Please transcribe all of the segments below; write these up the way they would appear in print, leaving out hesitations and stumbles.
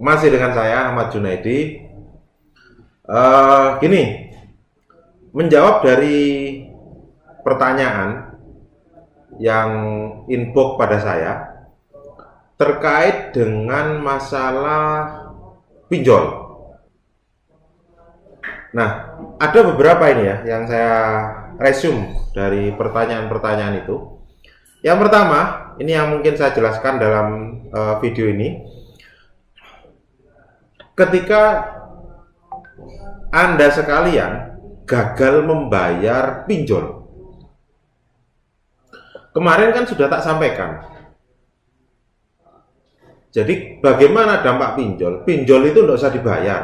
Masih dengan saya Ahmad Junaidi. Gini, menjawab dari pertanyaan yang inbox pada saya terkait dengan masalah pinjol. Nah, ada beberapa ini ya yang saya resume dari pertanyaan-pertanyaan itu. Yang pertama, ini yang mungkin saya jelaskan dalam video ini. Ketika Anda sekalian gagal membayar pinjol, kemarin kan sudah tak sampaikan. Jadi bagaimana dampak pinjol? Pinjol itu tidak usah dibayar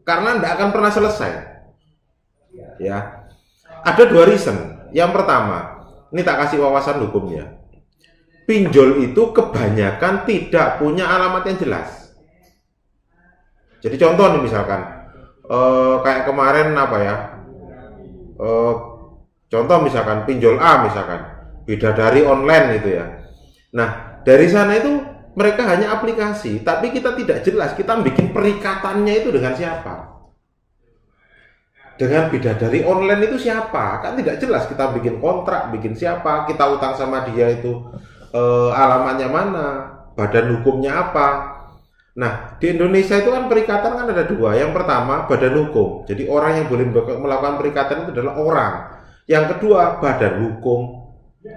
karena tidak akan pernah selesai. Ya, ada dua reason. Yang pertama, ini tak kasih wawasan hukumnya. Pinjol itu kebanyakan tidak punya alamat yang jelas. Jadi contoh nih misalkan, kayak kemarin apa ya? Contoh misalkan pinjol A misalkan, bidadari online gitu ya. Nah dari sana itu mereka hanya aplikasi, tapi kita tidak jelas kita bikin perikatannya itu dengan siapa. Dengan bidadari online itu siapa? Kan tidak jelas kita bikin kontrak, bikin siapa, kita utang sama dia itu alamatnya mana, badan hukumnya apa. Nah, di Indonesia itu kan perikatan kan ada dua. Yang pertama, badan hukum. Jadi orang yang boleh melakukan perikatan itu adalah orang. Yang kedua, badan hukum.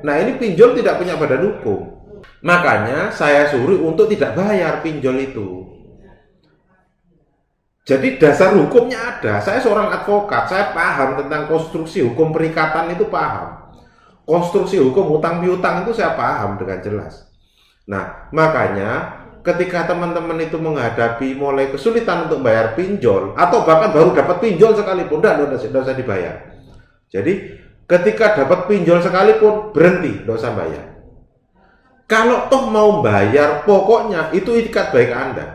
Nah, ini pinjol tidak punya badan hukum. Makanya saya suruh untuk tidak bayar pinjol itu. Jadi dasar hukumnya ada. Saya seorang advokat, saya paham tentang konstruksi hukum perikatan itu paham. Konstruksi hukum utang piutang itu saya paham dengan jelas. Nah, makanya ketika teman-teman itu menghadapi mulai kesulitan untuk bayar pinjol atau bahkan baru dapat pinjol sekalipun, tidak usah dibayar. Jadi ketika dapat pinjol sekalipun berhenti, tidak usah bayar. Kalau toh mau bayar, pokoknya itu itikat baik Anda.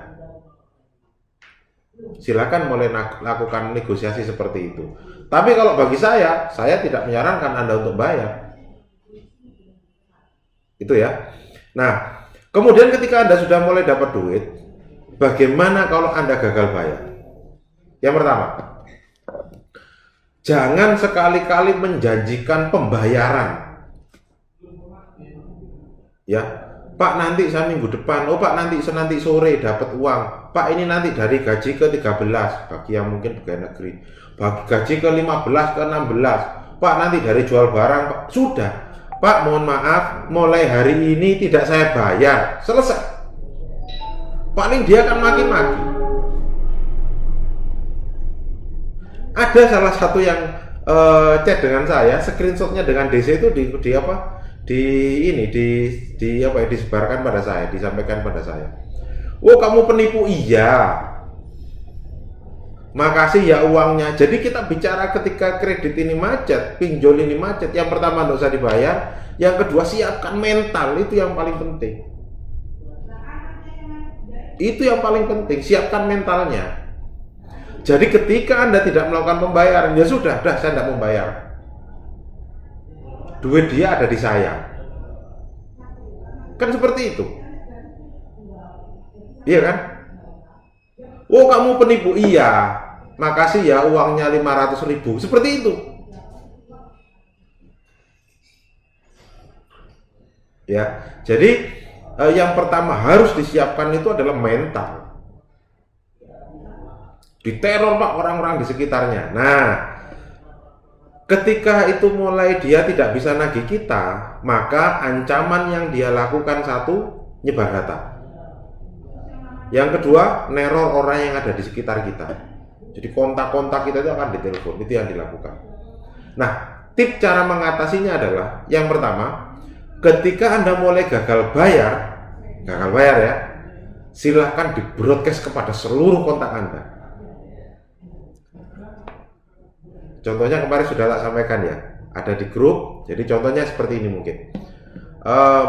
Silakan mulai lakukan negosiasi seperti itu. Tapi kalau bagi saya tidak menyarankan Anda untuk bayar. Itu ya. Nah, kemudian ketika Anda sudah mulai dapat duit, bagaimana kalau Anda gagal bayar? Yang pertama, jangan sekali-kali menjanjikan pembayaran. Ya, Pak nanti saya minggu depan, Pak nanti sore dapat uang. Pak ini nanti dari gaji ke-13 bagi yang mungkin pegawai negeri. Bagi gaji ke-15 ke-16. Pak nanti dari jual barang, Pak. Sudah. Pak mohon maaf, mulai hari ini tidak saya bayar. Selesai. Paling dia akan maki-maki. Ada salah satu yang chat dengan saya, screenshotnya dengan DC itu di apa? Disebarkan pada saya, disampaikan pada saya. Oh kamu penipu, iya. Makasih ya uangnya. Jadi kita bicara ketika kredit ini macet, pinjol ini macet. Yang pertama tidak usah dibayar. Yang kedua siapkan mental, itu yang paling penting. Itu yang paling penting, siapkan mentalnya. Jadi ketika Anda tidak melakukan pembayaran, ya sudah, saya tidak membayar. Duit dia ada di saya. Kan seperti itu. Iya kan? Oh kamu penipu, iya. Makasih ya uangnya 500.000. Seperti itu. Ya. Jadi yang pertama harus disiapkan itu adalah mental. Diteror Pak orang-orang di sekitarnya. Nah, ketika itu mulai dia tidak bisa nagih kita, maka ancaman yang dia lakukan satu, nyebar data. Yang kedua, neror orang yang ada di sekitar kita. Jadi kontak-kontak kita itu akan ditelepon, itu yang dilakukan. Nah, tip cara mengatasinya adalah yang pertama, ketika Anda mulai gagal bayar ya, silahkan di broadcast kepada seluruh kontak Anda. Contohnya kemarin sudah tak sampaikan ya, ada di grup. Jadi contohnya seperti ini mungkin.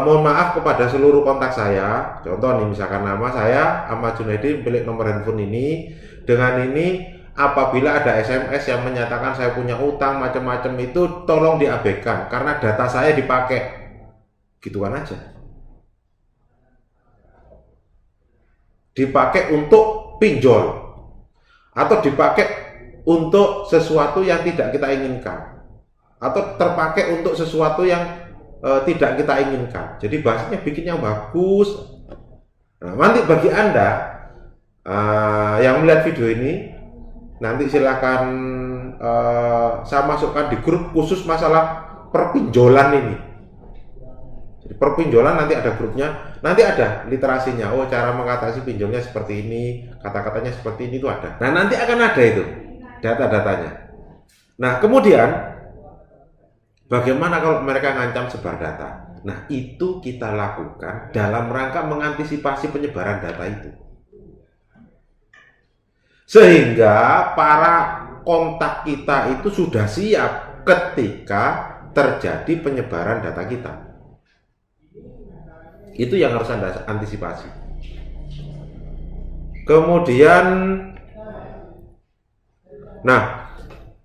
Mohon maaf kepada seluruh kontak saya. Contoh nih misalkan nama saya Ahmad Junaidi, pilih nomor handphone ini. Dengan ini apabila ada SMS yang menyatakan saya punya utang macam-macam itu tolong diabaikan karena data saya dipakai. Gituan aja. dipakai untuk pinjol atau dipakai untuk sesuatu yang tidak kita inginkan atau terpakai untuk sesuatu yang tidak kita inginkan. Jadi bahasanya bikin yang bagus. Nah, nanti bagi Anda yang melihat video ini, nanti silakan saya masukkan di grup khusus masalah perpinjolan ini. Jadi perpinjolan nanti ada grupnya, nanti ada literasinya. Oh, cara mengatasi pinjolnya seperti ini, kata-katanya seperti ini, itu ada. Nah, nanti akan ada itu data-datanya. Nah, kemudian bagaimana kalau mereka ngancam sebar data? Nah, itu kita lakukan dalam rangka mengantisipasi penyebaran data itu. Sehingga para kontak kita itu sudah siap ketika terjadi penyebaran data kita. Itu yang harus Anda antisipasi. Kemudian, nah,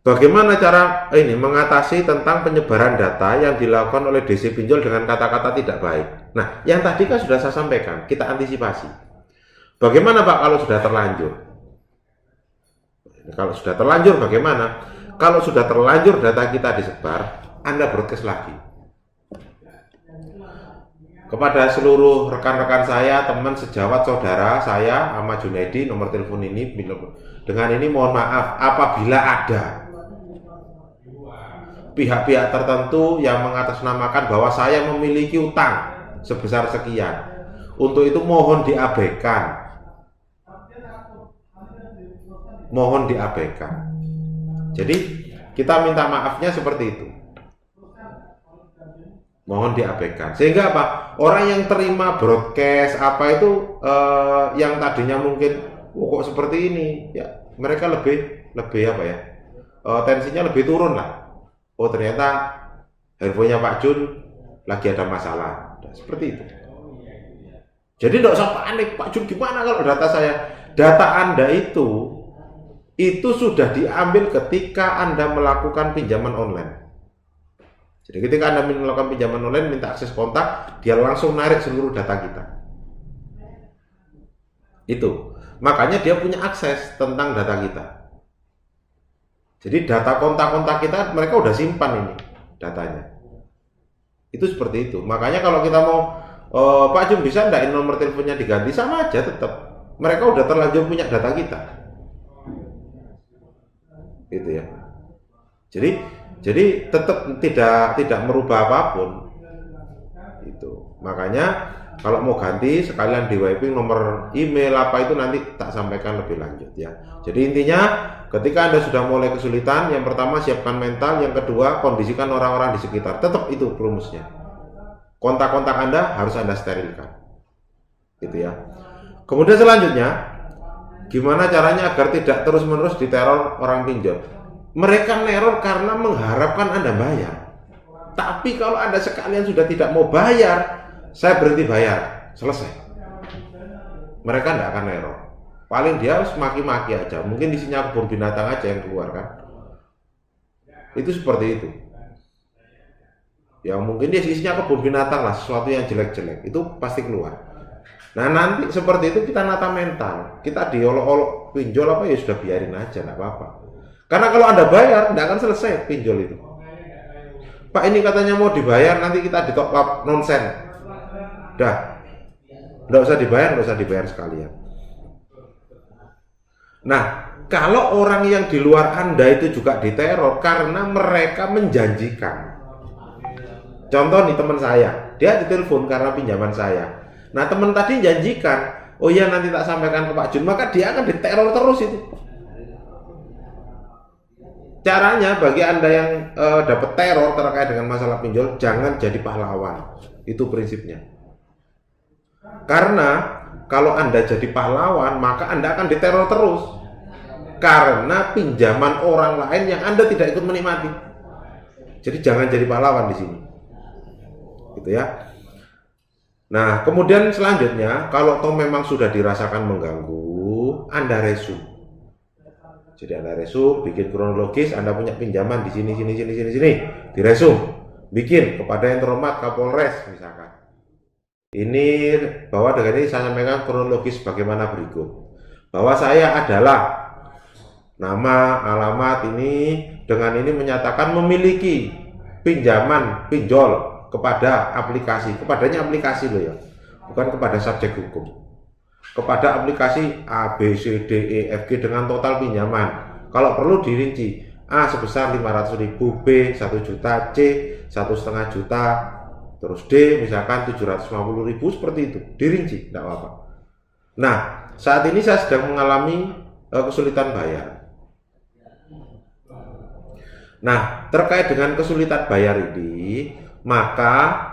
bagaimana cara ini mengatasi tentang penyebaran data yang dilakukan oleh DC pinjol dengan kata-kata tidak baik? Nah, yang tadi kan sudah saya sampaikan, kita antisipasi. Bagaimana Pak kalau sudah terlanjur? Kalau sudah terlanjur bagaimana? Kalau sudah terlanjur data kita disebar, Anda broadcast lagi kepada seluruh rekan-rekan saya, teman sejawat, saudara saya, Ahmad Junaidi, nomor telepon ini. Dengan ini mohon maaf apabila ada pihak-pihak tertentu yang mengatasnamakan bahwa saya memiliki utang sebesar sekian. Untuk itu mohon diabaikan. Mohon diabaikan. Jadi kita minta maafnya seperti itu. Mohon diabaikan. Sehingga apa? Orang yang terima broadcast apa itu yang tadinya mungkin kok seperti ini, ya mereka lebih apa ya? Tensinya lebih turun lah. Oh, ternyata handphonenya Pak Jun lagi ada masalah. Nah, seperti itu. Jadi tidak usah panik, Pak Jun gimana kalau data saya? Data Anda itu sudah diambil ketika Anda melakukan pinjaman online. Jadi ketika Anda melakukan pinjaman online, minta akses kontak, dia langsung narik seluruh data kita. Itu. Makanya dia punya akses tentang data kita. Jadi data kontak-kontak kita, mereka udah simpan ini datanya. Itu seperti itu. Makanya kalau kita mau, Pak Jum bisa enggak nomor teleponnya diganti? Sama aja tetap. Mereka udah terlanjur punya data kita. Gitu ya. Jadi tetap tidak merubah apapun. Itu. Makanya kalau mau ganti sekalian di wiping nomor email apa itu nanti tak sampaikan lebih lanjut ya. Jadi intinya ketika Anda sudah mulai kesulitan, yang pertama siapkan mental, yang kedua kondisikan orang-orang di sekitar. Tetap itu rumusnya. Kontak-kontak Anda harus Anda sterilkan. Gitu ya. Kemudian selanjutnya, gimana caranya agar tidak terus-menerus diteror orang pinjol? Mereka neror karena mengharapkan Anda bayar. Tapi kalau Anda sekalian sudah tidak mau bayar, saya berhenti bayar, selesai. Mereka tidak akan neror. Paling dia harus maki-maki aja. Mungkin isinya kebun binatang aja yang keluar kan. Itu seperti itu. Ya mungkin dia isinya kebun binatang lah, sesuatu yang jelek-jelek. Itu pasti keluar. Nah nanti seperti itu kita nata mental. Kita diolok-olok pinjol apa ya sudah biarin aja, nggak apa-apa. Karena kalau Anda bayar, tidak akan selesai pinjol itu. Pak ini katanya mau dibayar, nanti kita di top up, nonsen. Dah, nggak usah dibayar sekalian. Nah, kalau orang yang di luar Anda itu juga diteror karena mereka menjanjikan. Contoh nih teman saya, dia ditelepon karena pinjaman saya. Nah teman tadi janjikan, oh iya nanti tak sampaikan ke Pak Jun, maka dia akan diteror terus itu. Caranya bagi Anda yang dapat teror terkait dengan masalah pinjol, jangan jadi pahlawan. Itu prinsipnya. Karena kalau Anda jadi pahlawan, maka Anda akan diteror terus. Karena pinjaman orang lain yang Anda tidak ikut menikmati. Jadi jangan jadi pahlawan di sini. Gitu ya. Nah, kemudian selanjutnya, kalau toh memang sudah dirasakan mengganggu, Anda resume. Jadi Anda resume, bikin kronologis, Anda punya pinjaman di sini, diresume. Bikin kepada yang terhormat Kapolres misalkan. Ini bahwa dengan ini saya sampaikan kronologis bagaimana berikut. Bahwa saya adalah nama, alamat ini, dengan ini menyatakan memiliki pinjaman, pinjol kepada aplikasi, kepadanya aplikasi loh ya, bukan kepada subjek hukum. Kepada aplikasi A, B, C, D, E, F, G dengan total pinjaman. Kalau perlu dirinci, A sebesar 500.000, B 1 juta, C 1,5 juta, terus D misalkan 750.000, seperti itu, dirinci, tidak apa-apa. Nah, saat ini saya sedang mengalami kesulitan bayar. Nah, terkait dengan kesulitan bayar ini, maka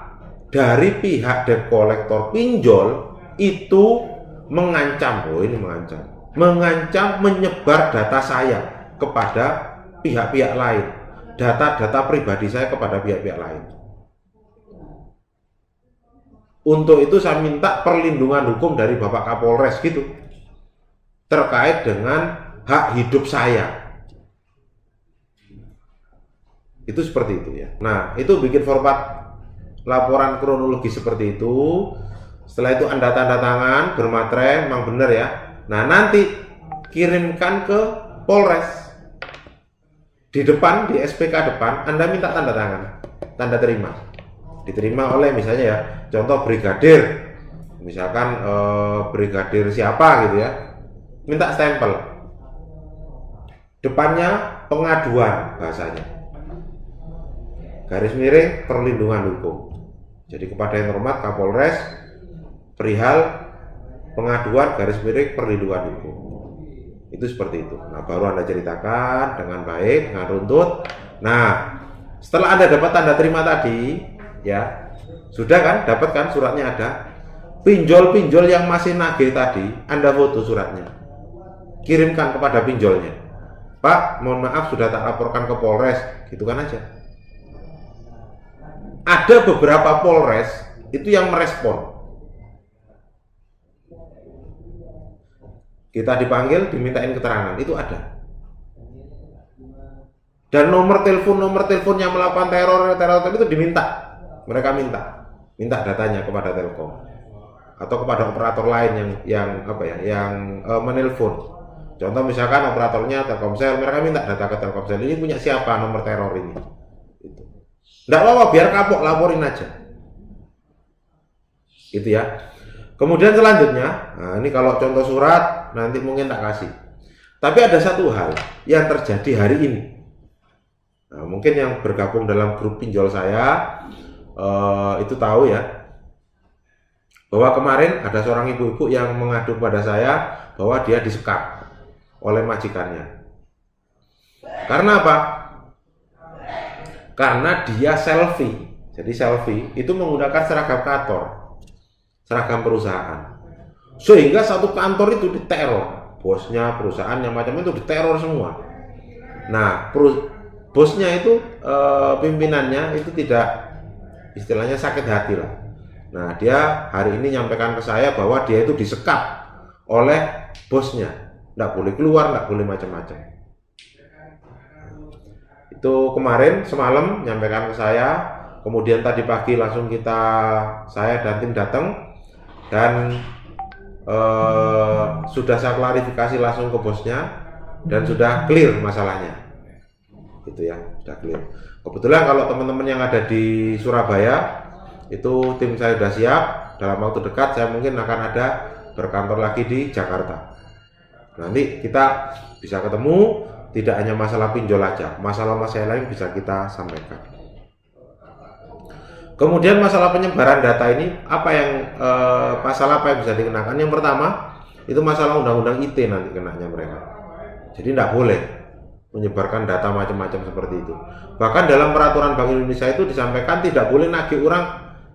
dari pihak debt collector pinjol itu mengancam, ini mengancam menyebar data saya kepada pihak-pihak lain, data-data pribadi saya kepada pihak-pihak lain. Untuk itu saya minta perlindungan hukum dari Bapak Kapolres gitu, terkait dengan hak hidup saya. Itu seperti itu ya. Nah, itu bikin format laporan kronologi seperti itu. Setelah itu Anda tanda tangan, bermaterai, memang benar ya. Nah, nanti kirimkan ke Polres. Di depan, di SPK depan, Anda minta tanda tangan, tanda terima. Diterima oleh misalnya ya, contoh brigadir. Misalkan brigadir siapa gitu ya. Minta stempel. Depannya pengaduan bahasanya. Garis miring perlindungan hukum. Jadi kepada yang hormat Kapolres perihal pengaduan garis miring perlindungan hukum. Itu seperti itu. Nah, baru Anda ceritakan dengan baik, dengan runtut. Nah, setelah Anda dapat tanda terima tadi, ya, sudah kan, dapat kan suratnya ada. Pinjol-pinjol yang masih nagih tadi, Anda foto suratnya. Kirimkan kepada pinjolnya. Pak, mohon maaf sudah tak laporkan ke Polres, gitu kan aja. Ada beberapa Polres itu yang merespon. Kita dipanggil, dimintain keterangan, itu ada. Dan nomor telepon yang melakukan teror itu diminta. Mereka minta datanya kepada Telkom atau kepada operator lain yang menelpon. Contoh misalkan operatornya Telkomsel, mereka minta data ke Telkomsel, ini punya siapa nomor teror ini. Itu. Nggak apa-apa, biar kapok, laporin aja. Itu ya. Kemudian selanjutnya, nah ini kalau contoh surat nanti mungkin tak kasih. Tapi ada satu hal yang terjadi hari ini. Nah, mungkin yang bergabung dalam grup pinjol saya itu tahu ya, bahwa kemarin ada seorang ibu-ibu yang mengadu pada saya bahwa dia disekap oleh majikannya. Karena apa? Karena dia selfie. Jadi selfie itu menggunakan seragam kantor, seragam perusahaan. Sehingga satu kantor itu diteror. Bosnya, perusahaan yang macam itu diteror semua. Nah, bosnya itu pimpinannya itu tidak, istilahnya sakit hati lah. Nah, dia hari ini nyampaikan ke saya bahwa dia itu disekap oleh bosnya. Nggak boleh keluar, nggak boleh macam-macam. Itu kemarin semalam nyampaikan ke saya, kemudian tadi pagi langsung saya dan tim datang dan sudah saya klarifikasi langsung ke bosnya dan sudah clear masalahnya. Gitu ya, sudah clear. Kebetulan kalau teman-teman yang ada di Surabaya itu tim saya sudah siap, dalam waktu dekat saya mungkin akan ada berkantor lagi di Jakarta. Nanti kita bisa ketemu. Tidak hanya masalah pinjol aja, masalah-masalah lain bisa kita sampaikan. Kemudian masalah penyebaran data ini, masalah apa yang bisa dikenakan? Yang pertama, itu masalah undang-undang IT nanti kenanya mereka. Jadi tidak boleh menyebarkan data macam-macam seperti itu. Bahkan dalam peraturan Bank Indonesia itu disampaikan tidak boleh nagih orang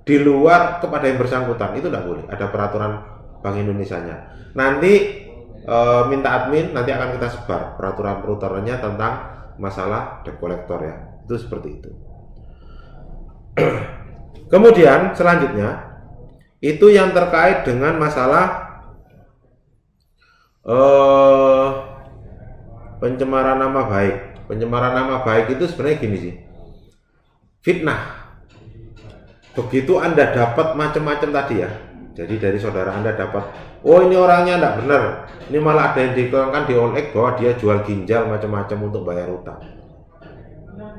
di luar kepada yang bersangkutan. Itu tidak boleh. Ada peraturan Bank Indonesianya. Nanti minta admin, nanti akan kita sebar peraturan-peraturannya tentang masalah debt collector ya. Itu seperti itu. Kemudian selanjutnya itu yang terkait dengan masalah pencemaran nama baik. Pencemaran nama baik itu sebenarnya gini sih, fitnah. begitu Anda dapat macam-macam tadi ya, jadi dari saudara Anda dapat, oh ini orangnya enggak benar, ini malah ada yang dikatakan di OLX bahwa dia jual ginjal macam-macam untuk bayar utang.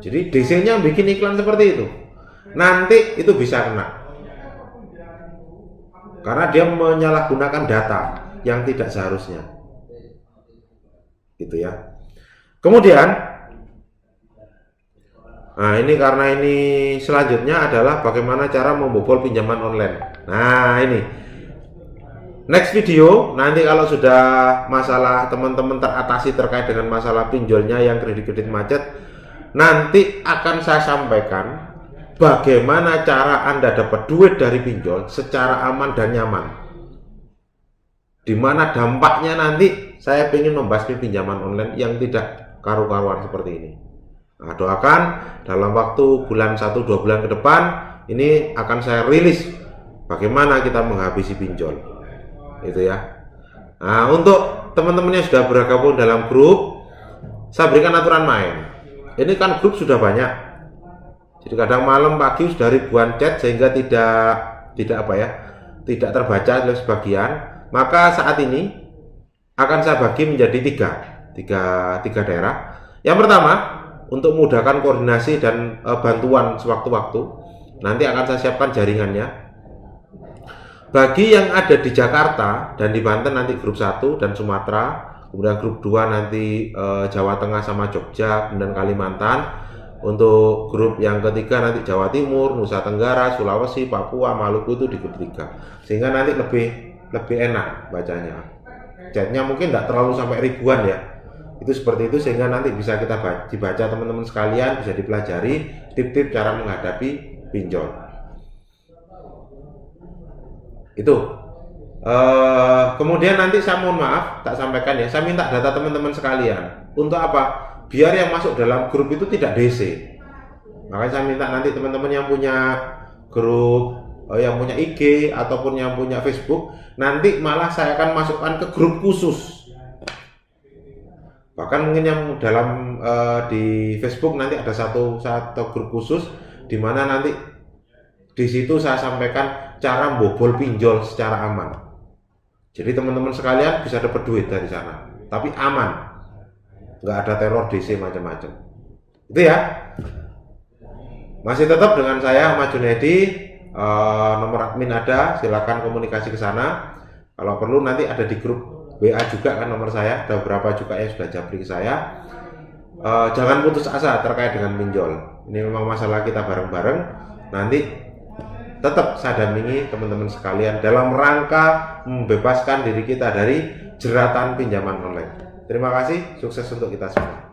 Jadi DC-nya bikin iklan seperti itu, nanti itu bisa kena, karena dia menyalahgunakan data yang tidak seharusnya, gitu ya. Kemudian, nah ini karena ini selanjutnya adalah bagaimana cara membobol pinjaman online. Nah ini next video, nanti kalau sudah masalah teman-teman teratasi terkait dengan masalah pinjolnya yang kredit-kredit macet, nanti akan saya sampaikan bagaimana cara Anda dapat duit dari pinjol secara aman dan nyaman. Dimana dampaknya nanti saya ingin membahas pinjaman online yang tidak karu-karuan seperti ini. Nah, doakan dalam waktu bulan 1-2 bulan ke depan ini akan saya rilis bagaimana kita menghabisi pinjol. Itu ya. Nah, untuk teman-teman yang sudah bergabung dalam grup, saya berikan aturan main. Ini kan grup sudah banyak. Jadi kadang malam pagi sudah ribuan chat sehingga tidak tidak terbaca oleh sebagian. Maka saat ini akan saya bagi menjadi tiga daerah. Yang pertama, untuk memudahkan koordinasi dan bantuan sewaktu-waktu, nanti akan saya siapkan jaringannya. Bagi yang ada di Jakarta dan di Banten nanti grup 1 dan Sumatera, kemudian grup 2 nanti Jawa Tengah sama Jogja, kemudian Kalimantan. Untuk grup yang ketiga nanti Jawa Timur, Nusa Tenggara, Sulawesi, Papua, Maluku itu di grup 3. Sehingga nanti lebih enak bacanya. Chatnya mungkin tidak terlalu sampai ribuan ya. Itu seperti itu sehingga nanti bisa kita dibaca teman-teman sekalian, bisa dipelajari tip-tip cara menghadapi pinjol. Itu. Kemudian nanti saya mohon maaf tak sampaikan ya, saya minta data teman-teman sekalian. Untuk apa? Biar yang masuk dalam grup itu tidak DC. Makanya saya minta nanti teman-teman yang punya grup, yang punya IG ataupun yang punya Facebook, nanti malah saya akan masukkan ke grup khusus. Bahkan mungkin yang dalam di Facebook nanti ada satu grup khusus di mana nanti di situ saya sampaikan cara membobol pinjol secara aman. Jadi teman-teman sekalian bisa dapat duit dari sana, tapi aman. Nggak ada teror DC macam-macam. Itu ya. Masih tetap dengan saya Ahmad Junaidi. Nomor admin ada, silakan komunikasi ke sana. Kalau perlu nanti ada di grup WA juga kan nomor saya. Ada beberapa juga yang sudah japri ke saya. Jangan putus asa terkait dengan pinjol. Ini memang masalah kita bareng-bareng. Nanti tetap saya dampingi teman-teman sekalian dalam rangka membebaskan diri kita dari jeratan pinjaman online. Terima kasih, sukses untuk kita semua.